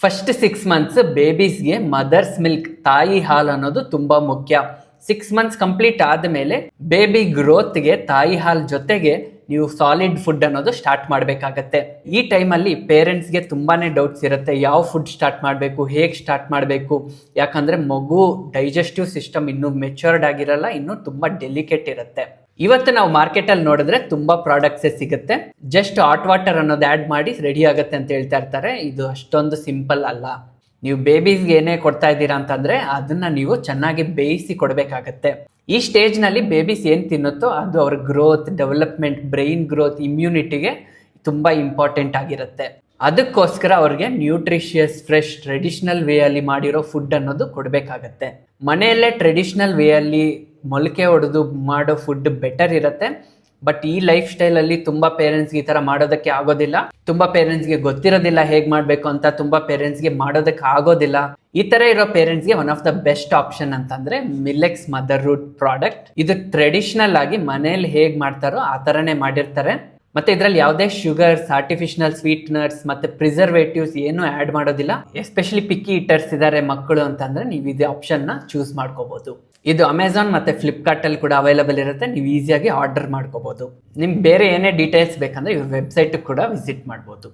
First 6 months ಬೇಬೀಸ್ಗೆ mother's milk ತಾಯಿ ಹಾಲು ಅನ್ನೋದು ತುಂಬಾ ಮುಖ್ಯ. 6 ಮಂತ್ಸ್ ಕಂಪ್ಲೀಟ್ ಆದಮೇಲೆ ಬೇಬಿ ಗ್ರೋತ್ಗೆ ತಾಯಿ ಹಾಲು ಜೊತೆಗೆ ನೀವು ಸಾಲಿಡ್ ಫುಡ್ ಅನ್ನೋದು ಸ್ಟಾರ್ಟ್ ಮಾಡಬೇಕಾಗತ್ತೆ. ಈ ಟೈಮಲ್ಲಿ ಪೇರೆಂಟ್ಸ್ಗೆ ತುಂಬಾನೇ ಡೌಟ್ಸ್ ಇರುತ್ತೆ, ಯಾವ ಫುಡ್ ಸ್ಟಾರ್ಟ್ ಮಾಡಬೇಕು, ಹೇಗೆ ಸ್ಟಾರ್ಟ್ ಮಾಡಬೇಕು. ಯಾಕಂದ್ರೆ ಮಗು ಡೈಜೆಸ್ಟಿವ್ ಸಿಸ್ಟಮ್ ಇನ್ನೂ ಮೆಚೂರ್ಡ್ ಆಗಿರಲ್ಲ, ಇನ್ನೂ ತುಂಬಾ ಡೆಲಿಕೇಟ್ ಇರುತ್ತೆ. ಇವತ್ತು ನಾವು ಮಾರ್ಕೆಟಲ್ಲಿ ನೋಡಿದ್ರೆ ತುಂಬಾ ಪ್ರಾಡಕ್ಟ್ಸೇ ಸಿಗುತ್ತೆ. ಜಸ್ಟ್ ಹಾಟ್ ವಾಟರ್ ಅನ್ನೋದು ಆ್ಯಡ್ ಮಾಡಿ ರೆಡಿ ಆಗುತ್ತೆ ಅಂತ ಹೇಳ್ತಾ ಇರ್ತಾರೆ. ಇದು ಅಷ್ಟೊಂದು ಸಿಂಪಲ್ ಅಲ್ಲ. ನೀವು ಬೇಬೀಸ್ಗೆ ಏನೇ ಕೊಡ್ತಾ ಇದ್ದೀರಾ ಅಂತಂದ್ರೆ ಅದನ್ನ ನೀವು ಚೆನ್ನಾಗಿ ಬೇಯಿಸಿ ಕೊಡಬೇಕಾಗತ್ತೆ. ಈ ಸ್ಟೇಜ್ನಲ್ಲಿ ಬೇಬೀಸ್ ಏನು ತಿನ್ನುತ್ತೋ ಅದು ಅವ್ರ ಗ್ರೋತ್, ಡೆವಲಪ್ಮೆಂಟ್, ಬ್ರೈನ್ ಗ್ರೋತ್, ಇಮ್ಯುನಿಟಿಗೆ ತುಂಬ ಇಂಪಾರ್ಟೆಂಟ್ ಆಗಿರುತ್ತೆ. ಅದಕ್ಕೋಸ್ಕರ ಅವ್ರಿಗೆ ನ್ಯೂಟ್ರಿಷಿಯಸ್, ಫ್ರೆಶ್, ಟ್ರೆಡಿಷನಲ್ ವೇ ಅಲ್ಲಿ ಮಾಡಿರೋ ಫುಡ್ ಅನ್ನೋದು ಕೊಡಬೇಕಾಗತ್ತೆ. ಮನೆಯಲ್ಲೇ ಟ್ರೆಡಿಷನಲ್ ವೇ ಅಲ್ಲಿ ಮೊಳಕೆ ಹೊಡೆದು ಮಾಡೋ ಫುಡ್ ಬೆಟರ್ ಇರುತ್ತೆ. ಬಟ್ ಈ ಲೈಫ್ ಸ್ಟೈಲಲ್ಲಿ ತುಂಬ ಪೇರೆಂಟ್ಸ್ಗೆ ಈ ಥರ ಮಾಡೋದಕ್ಕೆ ಆಗೋದಿಲ್ಲ. ತುಂಬ ಪೇರೆಂಟ್ಸ್ಗೆ ಗೊತ್ತಿರೋದಿಲ್ಲ ಹೇಗೆ ಮಾಡಬೇಕು ಅಂತ, ತುಂಬ ಪೇರೆಂಟ್ಸ್ಗೆ ಮಾಡೋದಕ್ಕೆ ಆಗೋದಿಲ್ಲ. ಈ ಥರ ಇರೋ ಪೇರೆಂಟ್ಸ್ಗೆ one of the best option ಅಂತಂದರೆ ಮಿಲ್ಲೆಕ್ಸ್ ಮದರ್ಹುಡ್ ಪ್ರಾಡಕ್ಟ್. ಇದು ಟ್ರೆಡಿಷನಲ್ ಆಗಿ ಮನೇಲಿ ಹೇಗೆ ಮಾಡ್ತಾರೋ ಆ ಥರನೇ ಮಾಡಿರ್ತಾರೆ. ಮತ್ತೆ ಇದರಲ್ಲಿ ಯಾವುದೇ ಶುಗರ್ಸ್, ಆರ್ಟಿಫಿಷಿಯಲ್ ಸ್ವೀಟ್ನರ್ಸ್ ಮತ್ತೆ ಪ್ರಿಸರ್ವೇಟಿವ್ಸ್ ಏನು ಆ್ಯಡ್ ಮಾಡೋದಿಲ್ಲ. ಎಸ್ಪೆಷಲಿ ಪಿಕ್ಕಿ ಈಟರ್ಸ್ ಇದ್ದಾರೆ ಮಕ್ಕಳು ಅಂತಂದ್ರೆ ನೀವು ಇದು ಆಪ್ಷನ್ನ ಚೂಸ್ ಮಾಡ್ಕೋಬಹುದು. ಇದು ಅಮೆಝಾನ್ ಮತ್ತೆ ಫ್ಲಿಪ್ಕಾರ್ಟ್ ಅಲ್ಲಿ ಕೂಡ ಅವೈಲೇಬಲ್ ಇರುತ್ತೆ. ನೀವು ಈಸಿಯಾಗಿ ಆರ್ಡರ್ ಮಾಡ್ಕೋಬಹುದು. ನಿಮ್ಗೆ ಬೇರೆ ಏನೇ ಡೀಟೇಲ್ಸ್ ಬೇಕಂದ್ರೆ ಇವ್ರ ವೆಬ್ಸೈಟ್ ಕೂಡ ವಿಸಿಟ್ ಮಾಡ್ಬೋದು.